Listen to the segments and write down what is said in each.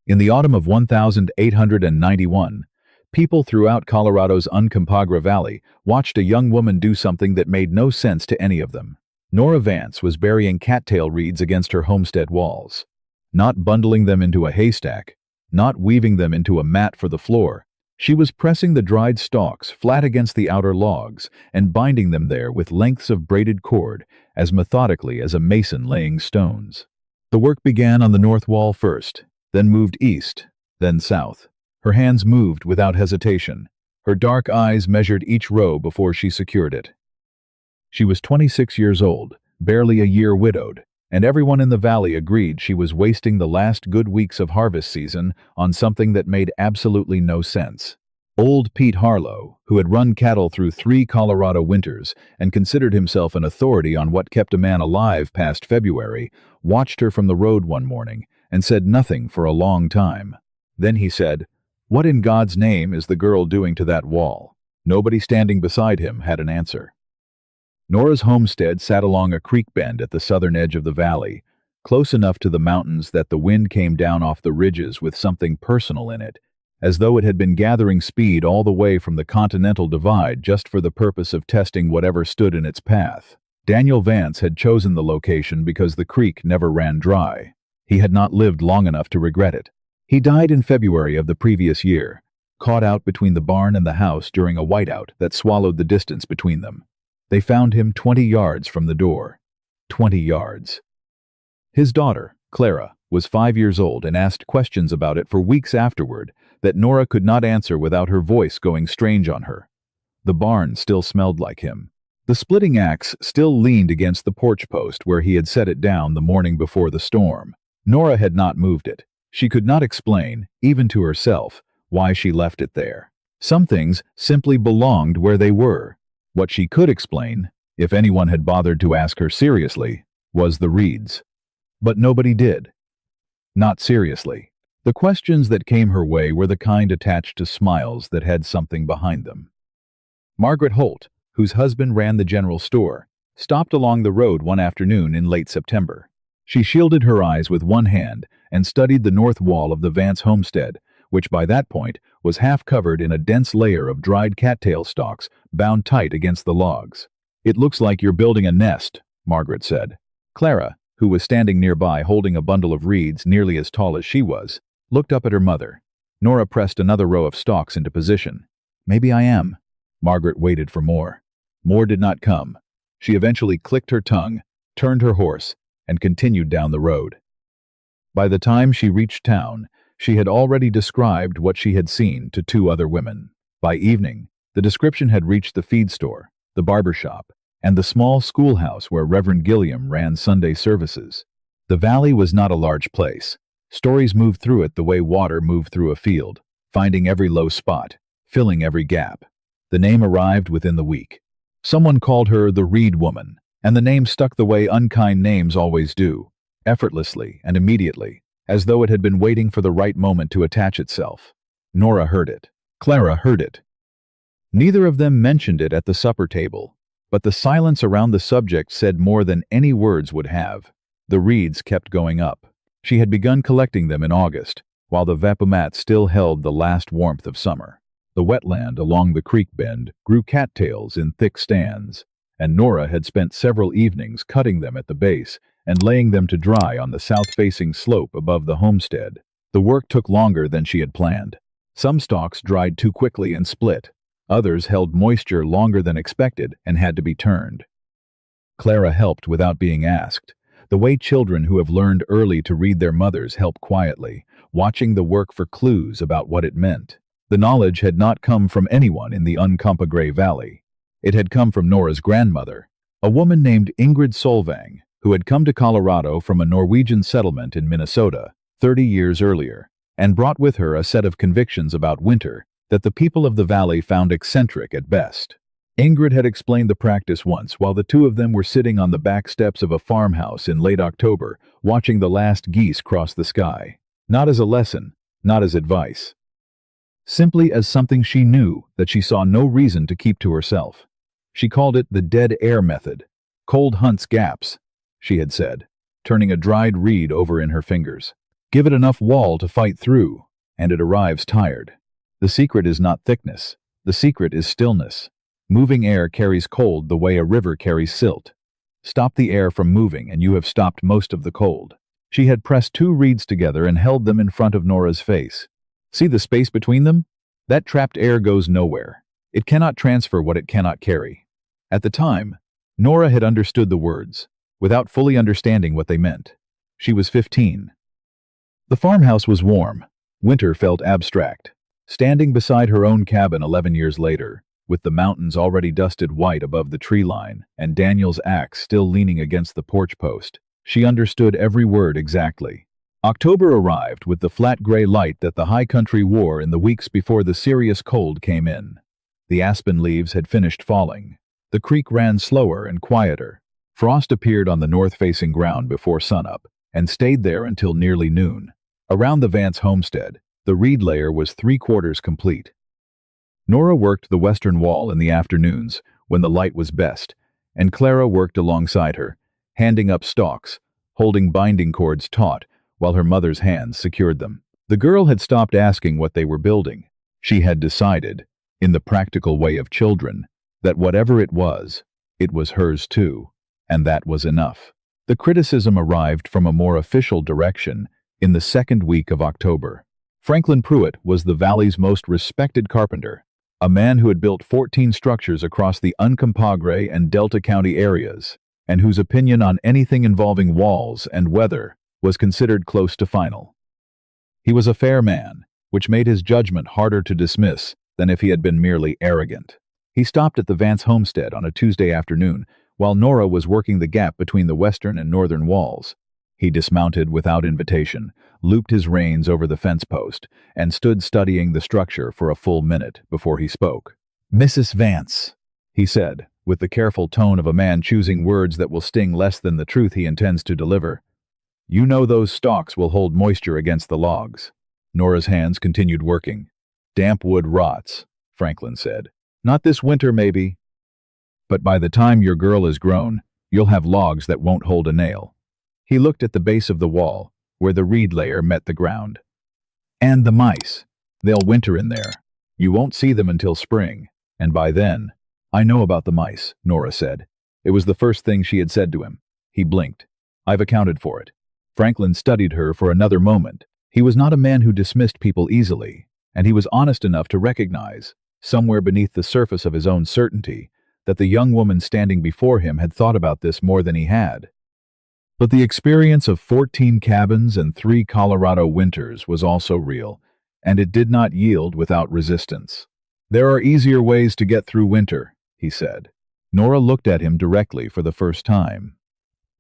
In the autumn of 1891, people throughout Colorado's Uncompahgre Valley watched a young woman do something that made no sense to any of them. Nora Vance was burying cattail reeds against her homestead walls. Not bundling them into a haystack, not weaving them into a mat for the floor. She was pressing the dried stalks flat against the outer logs and binding them there with lengths of braided cord as methodically as a mason laying stones. The work began on the north wall first, then moved east, then south. Her hands moved without hesitation. Her dark eyes measured each row before she secured it. She was 26 years old, barely a year widowed, and everyone in the valley agreed she was wasting the last good weeks of harvest season on something that made absolutely no sense. Old Pete Harlow, who had run cattle through 3 Colorado winters and considered himself an authority on what kept a man alive past February, watched her from the road one morning and said nothing for a long time. Then he said, "What in God's name is the girl doing to that wall?" Nobody standing beside him had an answer. Nora's homestead sat along a creek bend at the southern edge of the valley, close enough to the mountains that the wind came down off the ridges with something personal in it, as though it had been gathering speed all the way from the Continental Divide just for the purpose of testing whatever stood in its path. Daniel Vance had chosen the location because the creek never ran dry. He had not lived long enough to regret it. He died in February of the previous year, caught out between the barn and the house during a whiteout that swallowed the distance between them. They found him 20 yards from the door. 20 yards. His daughter, Clara, was 5 years old and asked questions about it for weeks afterward that Nora could not answer without her voice going strange on her. The barn still smelled like him. The splitting axe still leaned against the porch post where he had set it down the morning before the storm. Nora had not moved it. She could not explain, even to herself, why she left it there. Some things simply belonged where they were. What she could explain, if anyone had bothered to ask her seriously, was the reeds. But nobody did. Not seriously. The questions that came her way were the kind attached to smiles that had something behind them. Margaret Holt, whose husband ran the general store, stopped along the road one afternoon in late September. She shielded her eyes with one hand and studied the north wall of the Vance homestead, which by that point was half covered in a dense layer of dried cattail stalks bound tight against the logs. "It looks like you're building a nest," Margaret said. Clara, who was standing nearby holding a bundle of reeds nearly as tall as she was, looked up at her mother. Nora pressed another row of stalks into position. "Maybe I am." Margaret waited for more. More did not come. She eventually clicked her tongue, turned her horse, and continued down the road. By the time she reached town, she had already described what she had seen to 2 other women. By evening, the description had reached the feed store, the barber shop, and the small schoolhouse where Reverend Gilliam ran Sunday services. The valley was not a large place. Stories moved through it the way water moved through a field, finding every low spot, filling every gap. The name arrived within the week. Someone called her the Reed Woman, and the name stuck the way unkind names always do, effortlessly and immediately, as though it had been waiting for the right moment to attach itself. Nora heard it. Clara heard it. Neither of them mentioned it at the supper table, but the silence around the subject said more than any words would have. The reeds kept going up. She had begun collecting them in August, while the Vapumat still held the last warmth of summer. The wetland along the creek bend grew cattails in thick stands, and Nora had spent several evenings cutting them at the base and laying them to dry on the south-facing slope above the homestead. The work took longer than she had planned. Some stalks dried too quickly and split. Others held moisture longer than expected and had to be turned. Clara helped without being asked, the way children who have learned early to read their mothers help quietly, watching the work for clues about what it meant. The knowledge had not come from anyone in the Uncompahgre Valley. It had come from Nora's grandmother, a woman named Ingrid Solvang, who had come to Colorado from a Norwegian settlement in Minnesota 30 years earlier, and brought with her a set of convictions about winter that the people of the valley found eccentric at best. Ingrid had explained the practice once while the 2 of them were sitting on the back steps of a farmhouse in late October, watching the last geese cross the sky. Not as a lesson, not as advice. Simply as something she knew that she saw no reason to keep to herself. She called it the dead air method. "Cold hunts gaps," she had said, turning a dried reed over in her fingers. Give it enough wall to fight through, and it arrives tired. The secret is not thickness. The secret is stillness. Moving air carries cold the way a river carries silt. Stop the air from moving and you have stopped most of the cold. She had pressed two reeds together and held them in front of Nora's face. See the space between them? That trapped air goes nowhere. It cannot transfer what it cannot carry. At the time, Nora had understood the words, without fully understanding what they meant. She was 15. The farmhouse was warm. Winter felt abstract. Standing beside her own cabin 11 years later, with the mountains already dusted white above the tree line and Daniel's axe still leaning against the porch post, she understood every word exactly. October arrived with the flat gray light that the high country wore in the weeks before the serious cold came in. The aspen leaves had finished falling. The creek ran slower and quieter. Frost appeared on the north-facing ground before sunup and stayed there until nearly noon. Around the Vance homestead, the reed layer was 3/4 complete. Nora worked the western wall in the afternoons when the light was best, and Clara worked alongside her, handing up stalks, holding binding cords taut while her mother's hands secured them. The girl had stopped asking what they were building. She had decided, in the practical way of children, that whatever it was hers too, and that was enough. The criticism arrived from a more official direction in the second week of October. Franklin Pruitt was the valley's most respected carpenter, a man who had built 14 structures across the Uncompahgre and Delta County areas, and whose opinion on anything involving walls and weather was considered close to final. He was a fair man, which made his judgment harder to dismiss than if he had been merely arrogant. He stopped at the Vance homestead on a Tuesday afternoon while Nora was working the gap between the western and northern walls. He dismounted without invitation, looped his reins over the fence post, and stood studying the structure for a full minute before he spoke. "Mrs. Vance," he said, with the careful tone of a man choosing words that will sting less than the truth he intends to deliver. "You know those stalks will hold moisture against the logs." Nora's hands continued working. "Damp wood rots," Franklin said. "Not this winter, maybe. But by the time your girl is grown, you'll have logs that won't hold a nail." He looked at the base of the wall, where the reed layer met the ground. "And the mice. They'll winter in there. You won't see them until spring, and by then—" "I know about the mice," Nora said. It was the first thing she had said to him. He blinked. "I've accounted for it." Franklin studied her for another moment. He was not a man who dismissed people easily, and he was honest enough to recognize, somewhere beneath the surface of his own certainty, that the young woman standing before him had thought about this more than he had. But the experience of 14 cabins and 3 Colorado winters was also real, and it did not yield without resistance. "There are easier ways to get through winter," he said. Nora looked at him directly for the first time.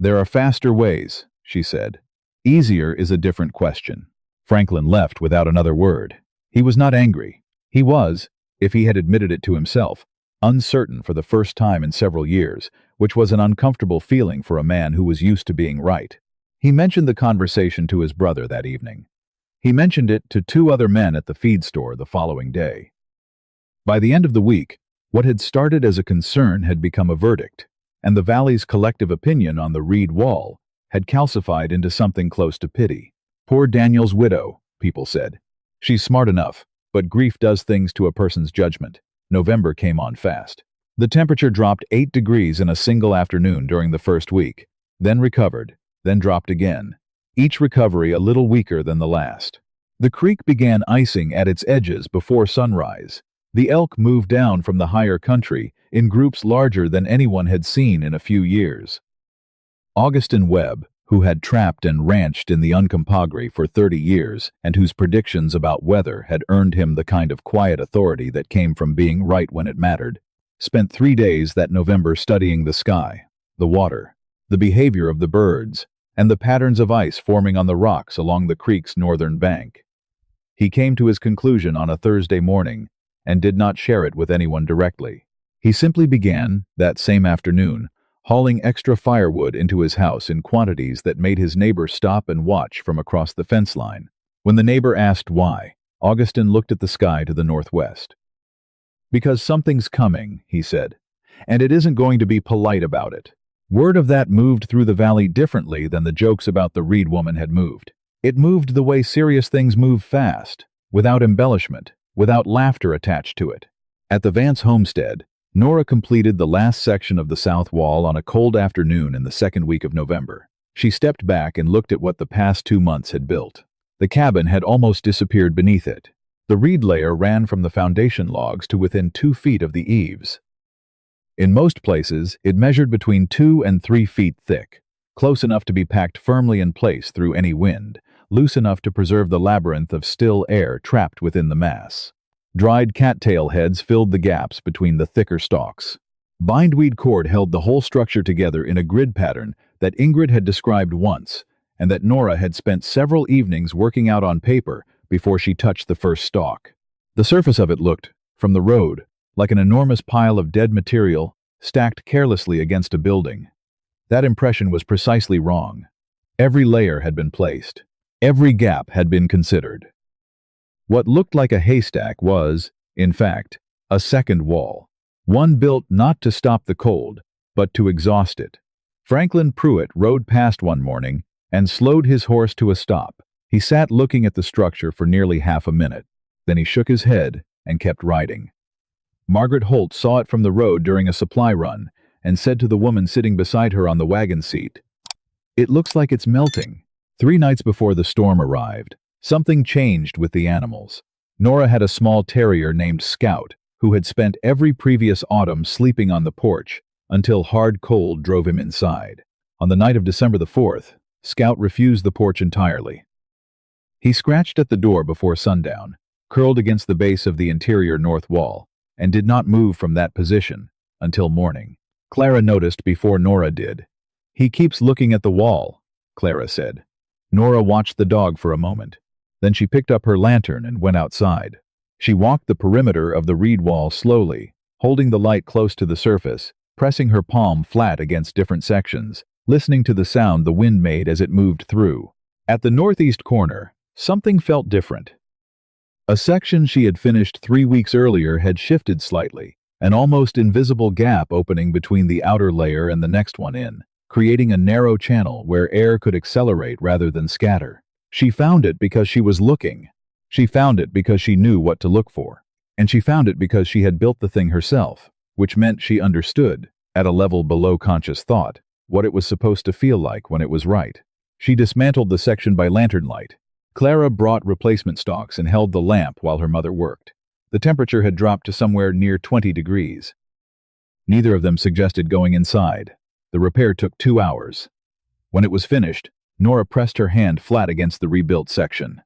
"There are faster ways," she said. "Easier is a different question." Franklin left without another word. He was not angry. He was, if he had admitted it to himself, uncertain for the first time in several years, which was an uncomfortable feeling for a man who was used to being right. He mentioned the conversation to his brother that evening. He mentioned it to 2 other men at the feed store the following day. By the end of the week, what had started as a concern had become a verdict, and the valley's collective opinion on the reed wall had calcified into something close to pity. "Poor Daniel's widow," people said. "She's smart enough, but grief does things to a person's judgment." November came on fast. The temperature dropped 8 degrees in a single afternoon during the first week, then recovered, then dropped again, each recovery a little weaker than the last. The creek began icing at its edges before sunrise. The elk moved down from the higher country in groups larger than anyone had seen in a few years. Augustin Webb, who had trapped and ranched in the Uncompahgre for 30 years and whose predictions about weather had earned him the kind of quiet authority that came from being right when it mattered, spent 3 days that November studying the sky, the water, the behavior of the birds, and the patterns of ice forming on the rocks along the creek's northern bank. He came to his conclusion on a Thursday morning and did not share it with anyone directly. He simply began, that same afternoon, hauling extra firewood into his house in quantities that made his neighbor stop and watch from across the fence line. When the neighbor asked why, Augustin looked at the sky to the northwest. "Because something's coming," he said, "and it isn't going to be polite about it." Word of that moved through the valley differently than the jokes about the reed woman had moved. It moved the way serious things move fast, without embellishment, without laughter attached to it. At the Vance homestead, Nora completed the last section of the south wall on a cold afternoon in the second week of November. She stepped back and looked at what the past 2 months had built. The cabin had almost disappeared beneath it. The reed layer ran from the foundation logs to within 2 feet of the eaves. In most places, it measured between 2 and 3 feet thick, close enough to be packed firmly in place through any wind, loose enough to preserve the labyrinth of still air trapped within the mass. Dried cattail heads filled the gaps between the thicker stalks. Bindweed cord held the whole structure together in a grid pattern that Ingrid had described once, and that Nora had spent several evenings working out on paper before she touched the first stalk. The surface of it looked, from the road, like an enormous pile of dead material stacked carelessly against a building. That impression was precisely wrong. Every layer had been placed. Every gap had been considered. What looked like a haystack was, in fact, a second wall. One built not to stop the cold, but to exhaust it. Franklin Pruitt rode past one morning and slowed his horse to a stop. He sat looking at the structure for nearly half a minute. Then he shook his head and kept riding. Margaret Holt saw it from the road during a supply run and said to the woman sitting beside her on the wagon seat, "It looks like it's melting." 3 nights before the storm arrived, something changed with the animals. Nora had a small terrier named Scout, who had spent every previous autumn sleeping on the porch until hard cold drove him inside. On the night of December the 4th, Scout refused the porch entirely. He scratched at the door before sundown, curled against the base of the interior north wall, and did not move from that position until morning. Clara noticed before Nora did. "He keeps looking at the wall," Clara said. Nora watched the dog for a moment. Then she picked up her lantern and went outside. She walked the perimeter of the reed wall slowly, holding the light close to the surface, pressing her palm flat against different sections, listening to the sound the wind made as it moved through. At the northeast corner, something felt different. A section she had finished 3 weeks earlier had shifted slightly, an almost invisible gap opening between the outer layer and the next one in, creating a narrow channel where air could accelerate rather than scatter. She found it because she was looking. She found it because she knew what to look for. And she found it because she had built the thing herself, which meant she understood, at a level below conscious thought, what it was supposed to feel like when it was right. She dismantled the section by lantern light. Clara brought replacement stalks and held the lamp while her mother worked. The temperature had dropped to somewhere near 20 degrees. Neither of them suggested going inside. The repair took 2 hours. When it was finished, Nora pressed her hand flat against the rebuilt section.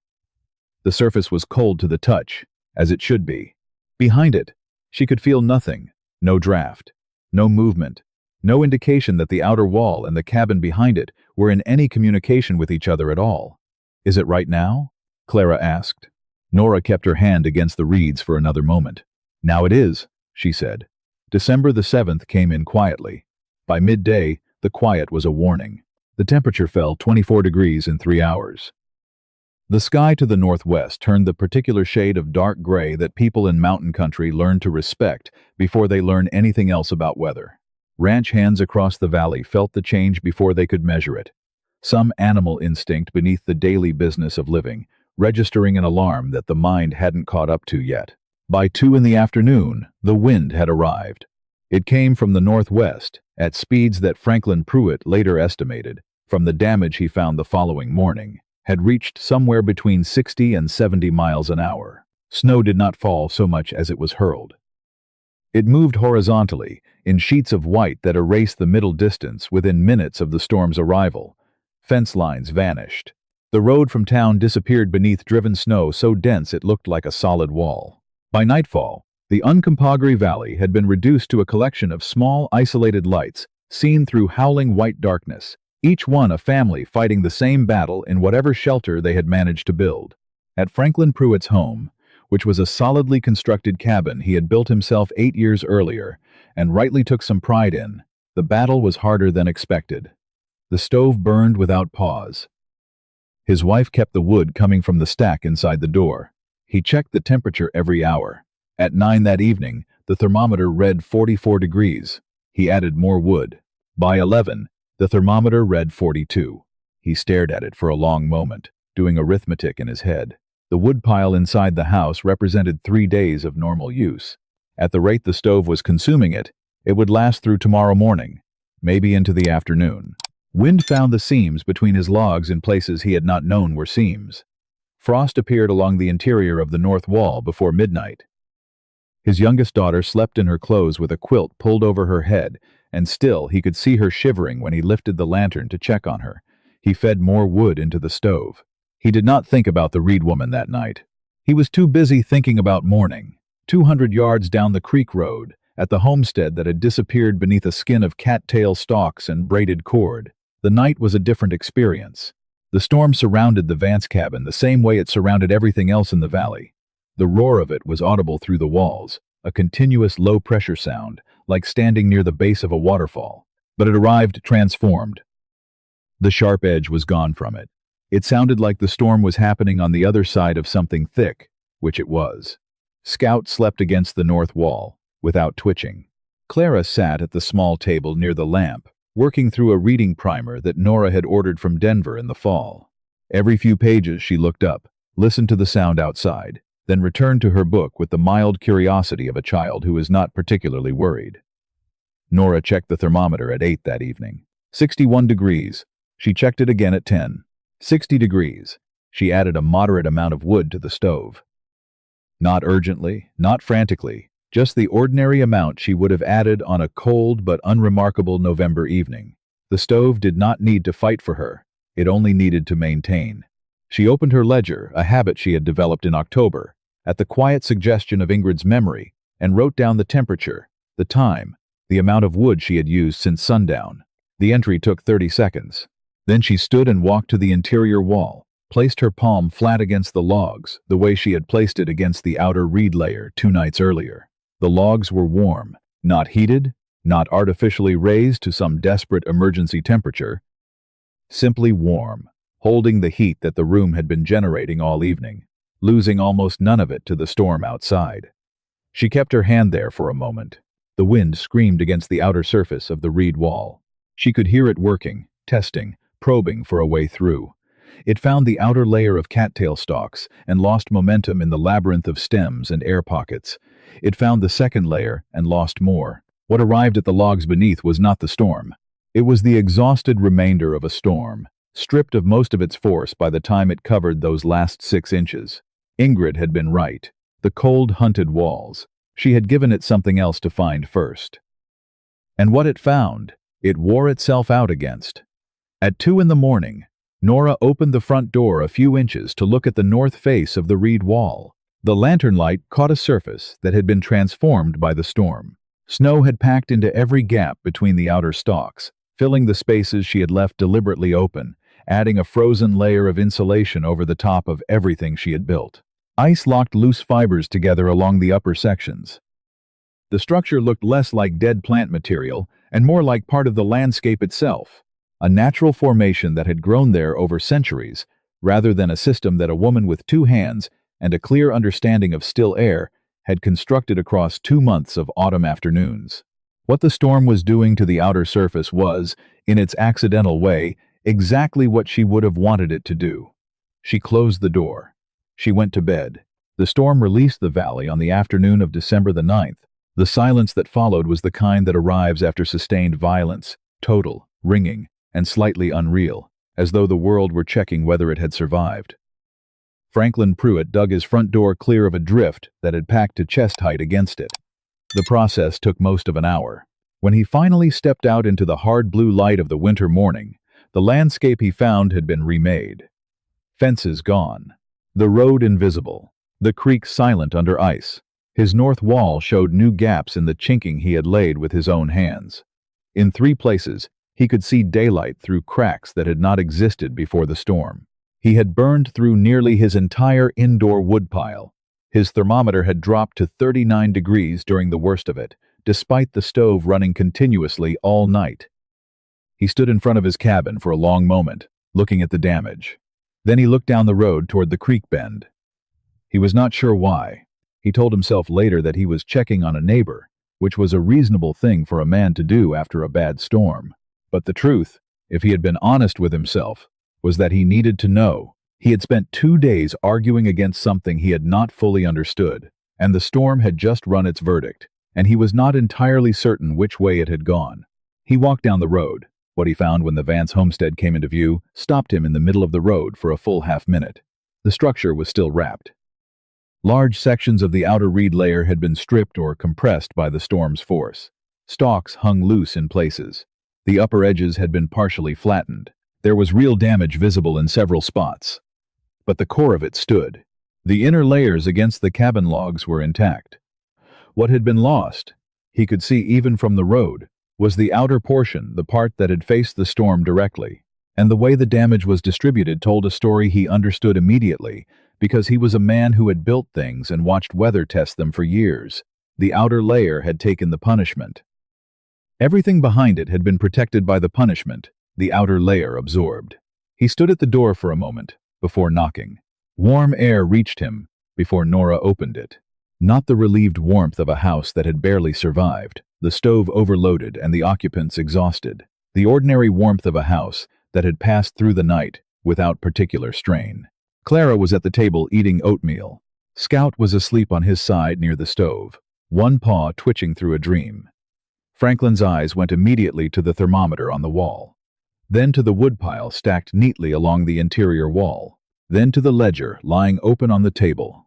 The surface was cold to the touch, as it should be. Behind it, she could feel nothing, no draft, no movement, no indication that the outer wall and the cabin behind it were in any communication with each other at all. "Is it right now?" Clara asked. Nora kept her hand against the reeds for another moment. "Now it is," she said. December the 7th came in quietly. By midday, the quiet was a warning. The temperature fell 24 degrees in 3 hours. The sky to the northwest turned the particular shade of dark gray that people in mountain country learn to respect before they learn anything else about weather. Ranch hands across the valley felt the change before they could measure it. Some animal instinct beneath the daily business of living, registering an alarm that the mind hadn't caught up to yet. By 2 in the afternoon, the wind had arrived. It came from the northwest, at speeds that Franklin Pruitt later estimated, from the damage he found the following morning, had reached somewhere between 60 and 70 miles an hour. Snow did not fall so much as it was hurled. It moved horizontally, in sheets of white that erased the middle distance within minutes of the storm's arrival. Fence lines vanished. The road from town disappeared beneath driven snow so dense it looked like a solid wall. By nightfall, the Uncompahgre Valley had been reduced to a collection of small, isolated lights, seen through howling white darkness, each one a family fighting the same battle in whatever shelter they had managed to build. At Franklin Pruitt's home, which was a solidly constructed cabin he had built himself 8 years earlier, and rightly took some pride in, the battle was harder than expected. The stove burned without pause. His wife kept the wood coming from the stack inside the door. He checked the temperature every hour. At 9 that evening, the thermometer read 44 degrees. He added more wood. By 11, the thermometer read 42. He stared at it for a long moment. doing arithmetic in his head. The woodpile inside the house represented 3 days of normal use. At the rate the stove was consuming it, it would last through tomorrow morning, maybe into the afternoon. Wind found the seams between his logs in places he had not known were seams. Frost appeared along the interior of the north wall before midnight. His youngest daughter slept in her clothes with a quilt pulled over her head, and still he could see her shivering when he lifted the lantern to check on her. He fed more wood into the stove. He did not think about the Reed woman that night. He was too busy thinking about morning. 200 yards down the creek road, at the homestead that had disappeared beneath a skin of cattail stalks and braided cord, the night was a different experience. The storm surrounded the Vance cabin the same way it surrounded everything else in the valley. The roar of it was audible through the walls, a continuous low-pressure sound, like standing near the base of a waterfall. But it arrived transformed. The sharp edge was gone from it. It sounded like the storm was happening on the other side of something thick, which it was. Scout slept against the north wall, without twitching. Clara sat at the small table near the lamp, working through a reading primer that Nora had ordered from Denver in the fall. Every few pages she looked up, listened to the sound outside, then returned to her book with the mild curiosity of a child who is not particularly worried. Nora checked the thermometer at 8 that evening. 61 degrees. She checked it again at 10. 60 degrees. She added a moderate amount of wood to the stove. Not urgently, not frantically, just the ordinary amount she would have added on a cold but unremarkable November evening. The stove did not need to fight for her. It only needed to maintain. She opened her ledger, a habit she had developed in October, at the quiet suggestion of Ingrid's memory, and wrote down the temperature, the time, the amount of wood she had used since sundown. The entry took 30 seconds. Then she stood and walked to the interior wall, placed her palm flat against the logs, the way she had placed it against the outer reed layer 2 nights earlier. The logs were warm, not heated, not artificially raised to some desperate emergency temperature. Simply warm, holding the heat that the room had been generating all evening, losing almost none of it to the storm outside. She kept her hand there for a moment. The wind screamed against the outer surface of the reed wall. She could hear it working, testing, probing for a way through. It found the outer layer of cattail stalks and lost momentum in the labyrinth of stems and air pockets. It found the second layer and lost more. What arrived at the logs beneath was not the storm. It was the exhausted remainder of a storm, stripped of most of its force by the time it covered those last 6 inches. Ingrid had been right. The cold, hunted walls. She had given it something else to find first. And what it found, it wore itself out against. At 2 in the morning, Nora opened the front door a few inches to look at the north face of the reed wall. The lantern light caught a surface that had been transformed by the storm. Snow had packed into every gap between the outer stalks, filling the spaces she had left deliberately open, adding a frozen layer of insulation over the top of everything she had built. Ice locked loose fibers together along the upper sections. The structure looked less like dead plant material and more like part of the landscape itself, a natural formation that had grown there over centuries, rather than a system that a woman with 2 hands and a clear understanding of still air had constructed across 2 months of autumn afternoons. What the storm was doing to the outer surface was, in its accidental way, exactly what she would have wanted it to do. She closed the door. She went to bed. The storm released the valley on the afternoon of December the 9th. The silence that followed was the kind that arrives after sustained violence, total, ringing, and slightly unreal, as though the world were checking whether it had survived. Franklin Pruitt dug his front door clear of a drift that had packed to chest height against it. The process took most of an hour. When he finally stepped out into the hard blue light of the winter morning, the landscape he found had been remade. Fences gone. The road invisible. The creek silent under ice. His north wall showed new gaps in the chinking he had laid with his own hands. In 3 places, he could see daylight through cracks that had not existed before the storm. He had burned through nearly his entire indoor woodpile. His thermometer had dropped to 39 degrees during the worst of it, despite the stove running continuously all night. He stood in front of his cabin for a long moment, looking at the damage. Then he looked down the road toward the creek bend. He was not sure why. He told himself later that he was checking on a neighbor, which was a reasonable thing for a man to do after a bad storm. But the truth, if he had been honest with himself, was that he needed to know. He had spent 2 days arguing against something he had not fully understood, and the storm had just run its verdict, and he was not entirely certain which way it had gone. He walked down the road. What he found when the Vance homestead came into view stopped him in the middle of the road for a full half-minute. The structure was still wrapped. Large sections of the outer reed layer had been stripped or compressed by the storm's force. Stalks hung loose in places. The upper edges had been partially flattened. There was real damage visible in several spots. But the core of it stood. The inner layers against the cabin logs were intact. What had been lost, he could see even from the road, was the outer portion, the part that had faced the storm directly. And the way the damage was distributed told a story he understood immediately, because he was a man who had built things and watched weather test them for years. The outer layer had taken the punishment. Everything behind it had been protected by the punishment, the outer layer absorbed. He stood at the door for a moment, before knocking. Warm air reached him, before Nora opened it. Not the relieved warmth of a house that had barely survived, the stove overloaded and the occupants exhausted. The ordinary warmth of a house that had passed through the night without particular strain. Clara was at the table eating oatmeal. Scout was asleep on his side near the stove, one paw twitching through a dream. Franklin's eyes went immediately to the thermometer on the wall, then to the woodpile stacked neatly along the interior wall, then to the ledger lying open on the table.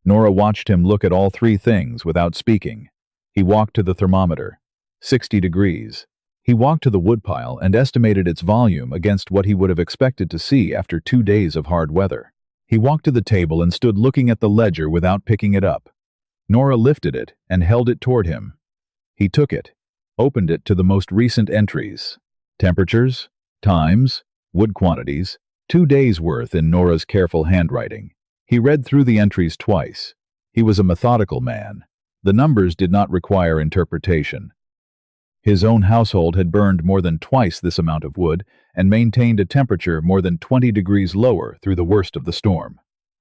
Nora watched him look at all three things without speaking. He walked to the thermometer. 60 degrees. He walked to the woodpile and estimated its volume against what he would have expected to see after 2 days of hard weather. He walked to the table and stood looking at the ledger without picking it up. Nora lifted it and held it toward him. He took it, opened it to the most recent entries. Temperatures, times, wood quantities, 2 days' worth in Nora's careful handwriting. He read through the entries twice. He was a methodical man. The numbers did not require interpretation. His own household had burned more than twice this amount of wood and maintained a temperature more than 20 degrees lower through the worst of the storm.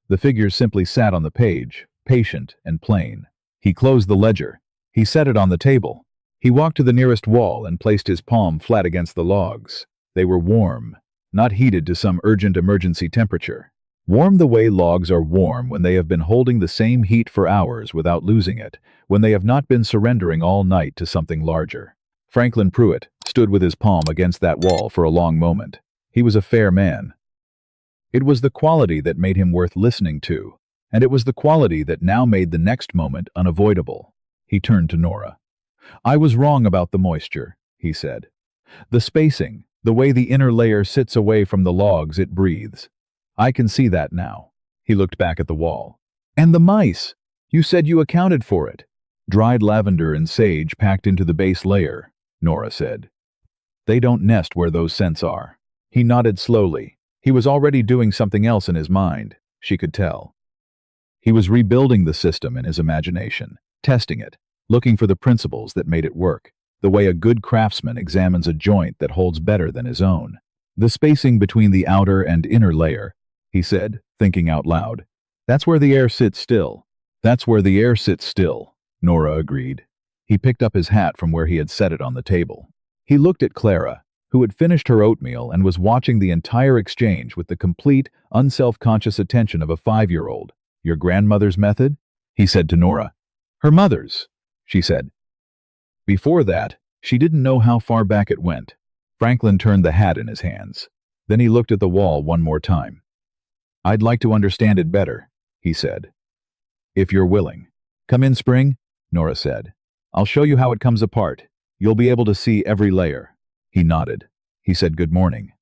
The figures simply sat on the page, patient and plain. He closed the ledger. He set it on the table. He walked to the nearest wall and placed his palm flat against the logs. They were warm, not heated to some urgent emergency temperature. Warm the way logs are warm when they have been holding the same heat for hours without losing it, when they have not been surrendering all night to something larger. Franklin Pruitt stood with his palm against that wall for a long moment. He was a fair man. It was the quality that made him worth listening to, and it was the quality that now made the next moment unavoidable. He turned to Nora. "I was wrong about the moisture," he said. "The spacing, the way the inner layer sits away from the logs it breathes. I can see that now." He looked back at the wall. "And the mice! You said you accounted for it." "Dried lavender and sage packed into the base layer," Nora said. "They don't nest where those scents are." He nodded slowly. He was already doing something else in his mind, she could tell. He was rebuilding the system in his imagination, testing it, looking for the principles that made it work, the way a good craftsman examines a joint that holds better than his own. "The spacing between the outer and inner layer," he said, thinking out loud. "That's where the air sits still." "That's where the air sits still," Nora agreed. He picked up his hat from where he had set it on the table. He looked at Clara, who had finished her oatmeal and was watching the entire exchange with the complete, unself-conscious attention of a 5-year-old. "Your grandmother's method?" he said to Nora. "Her mother's," she said. Before that, she didn't know how far back it went. Franklin turned the hat in his hands. Then he looked at the wall one more time. "I'd like to understand it better," he said. "If you're willing." "Come in, Spring," Nora said. "I'll show you how it comes apart. You'll be able to see every layer." He nodded. He said good morning.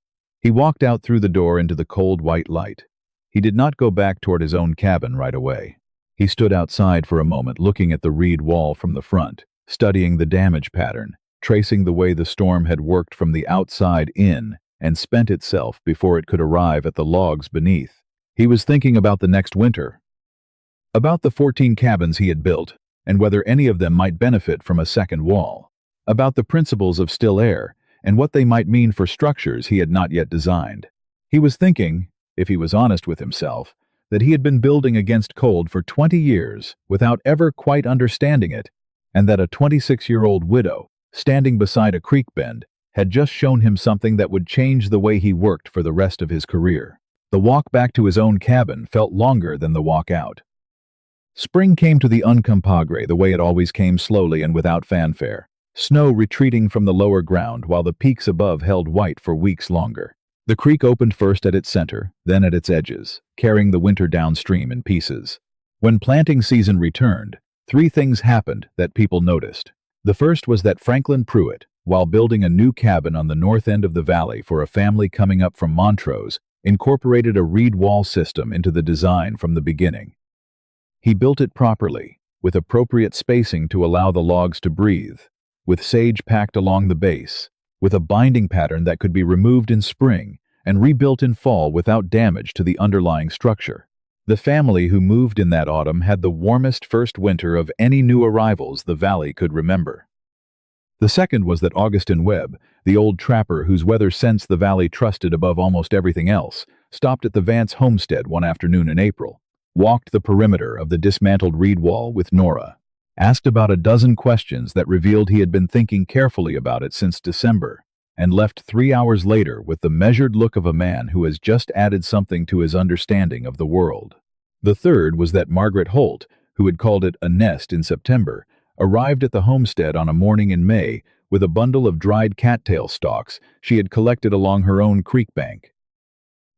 He walked out through the door into the cold white light. He did not go back toward his own cabin right away. He stood outside for a moment looking at the reed wall from the front, studying the damage pattern, tracing the way the storm had worked from the outside in and spent itself before it could arrive at the logs beneath. He was thinking about the next winter, about the 14 cabins he had built, and whether any of them might benefit from a second wall, about the principles of still air, and what they might mean for structures he had not yet designed. He was thinking, if he was honest with himself, that he had been building against cold for 20 years without ever quite understanding it, and that a 26-year-old widow, standing beside a creek bend, had just shown him something that would change the way he worked for the rest of his career. The walk back to his own cabin felt longer than the walk out. Spring came to the Uncompahgre the way it always came, slowly and without fanfare. Snow retreating from the lower ground while the peaks above held white for weeks longer. The creek opened first at its center, then at its edges, carrying the winter downstream in pieces. When planting season returned, three things happened that people noticed. The first was that Franklin Pruitt, while building a new cabin on the north end of the valley for a family coming up from Montrose, incorporated a reed wall system into the design from the beginning. He built it properly, with appropriate spacing to allow the logs to breathe, with sage packed along the base, with a binding pattern that could be removed in spring and rebuilt in fall without damage to the underlying structure. The family who moved in that autumn had the warmest first winter of any new arrivals the valley could remember. The second was that Augustin Webb, the old trapper whose weather sense the valley trusted above almost everything else, stopped at the Vance homestead one afternoon in April, walked the perimeter of the dismantled reed wall with Nora, asked about a dozen questions that revealed he had been thinking carefully about it since December, and left 3 hours later with the measured look of a man who has just added something to his understanding of the world. The third was that Margaret Holt, who had called it a nest in September, arrived at the homestead on a morning in May with a bundle of dried cattail stalks she had collected along her own creek bank.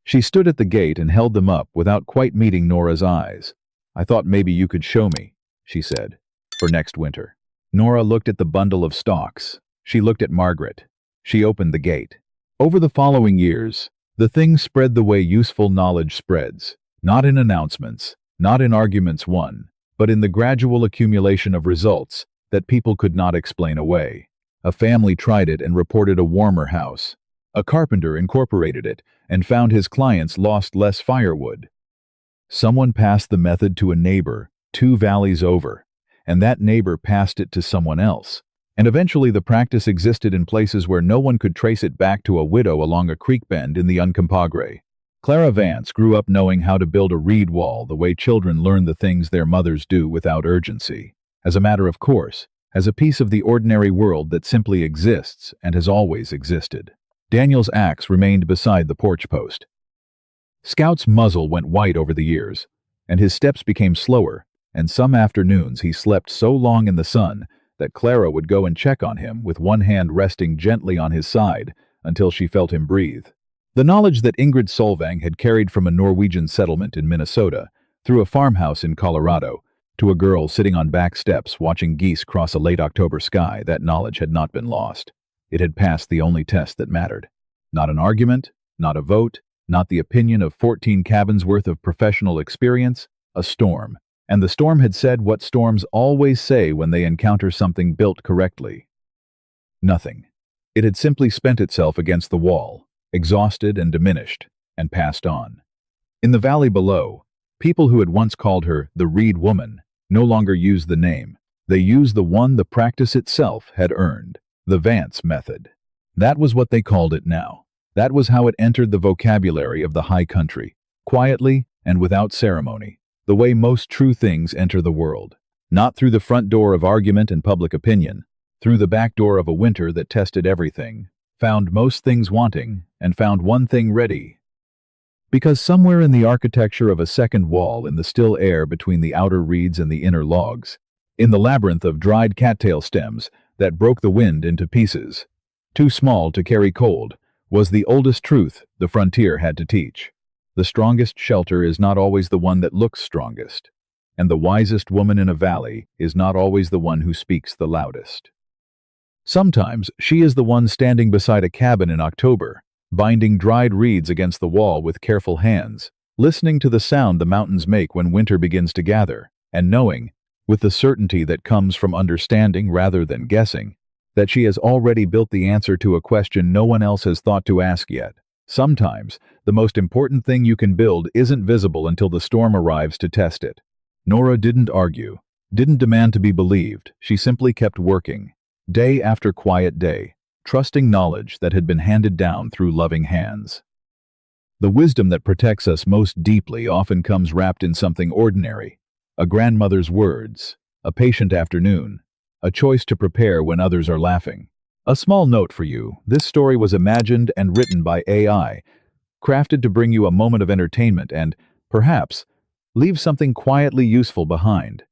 She stood at the gate and held them up without quite meeting Nora's eyes. "I thought maybe you could show me," she said, "for next winter." Nora looked at the bundle of stalks. She looked at Margaret. She opened the gate. Over the following years, the thing spread the way useful knowledge spreads, not in announcements, not in arguments won, but in the gradual accumulation of results that people could not explain away. A family tried it and reported a warmer house. A carpenter incorporated it and found his clients lost less firewood. Someone passed the method to a neighbor 2 valleys over, and that neighbor passed it to someone else. And eventually the practice existed in places where no one could trace it back to a widow along a creek bend in the Uncompahgre. Nora Vance grew up knowing how to build a reed wall the way children learn the things their mothers do without urgency, as a matter of course, as a piece of the ordinary world that simply exists and has always existed. Daniel's axe remained beside the porch post. Scout's muzzle went white over the years, and his steps became slower, and some afternoons he slept so long in the sun that Clara would go and check on him with one hand resting gently on his side until she felt him breathe. The knowledge that Ingrid Solvang had carried from a Norwegian settlement in Minnesota, through a farmhouse in Colorado, to a girl sitting on back steps watching geese cross a late October sky, that knowledge had not been lost. It had passed the only test that mattered. Not an argument, not a vote, not the opinion of 14 cabins worth of professional experience, a storm. And the storm had said what storms always say when they encounter something built correctly. Nothing. It had simply spent itself against the wall, exhausted and diminished, and passed on. In the valley below, people who had once called her the Reed Woman no longer used the name. They used the one the practice itself had earned, the Vance method. That was what they called it now. That was how it entered the vocabulary of the high country, quietly and without ceremony, the way most true things enter the world. Not through the front door of argument and public opinion, through the back door of a winter that tested everything, found most things wanting, and found one thing ready. Because somewhere in the architecture of a second wall, in the still air between the outer reeds and the inner logs, in the labyrinth of dried cattail stems that broke the wind into pieces, too small to carry cold, was the oldest truth the frontier had to teach. The strongest shelter is not always the one that looks strongest, and the wisest woman in a valley is not always the one who speaks the loudest. Sometimes she is the one standing beside a cabin in October, binding dried reeds against the wall with careful hands, listening to the sound the mountains make when winter begins to gather, and knowing, with the certainty that comes from understanding rather than guessing, that she has already built the answer to a question no one else has thought to ask yet. Sometimes, the most important thing you can build isn't visible until the storm arrives to test it. Nora didn't argue, didn't demand to be believed. She simply kept working, day after quiet day, trusting knowledge that had been handed down through loving hands. The wisdom that protects us most deeply often comes wrapped in something ordinary: a grandmother's words, a patient afternoon, a choice to prepare when others are laughing. A small note for you: this story was imagined and written by AI. crafted to bring you a moment of entertainment and, perhaps, leave something quietly useful behind.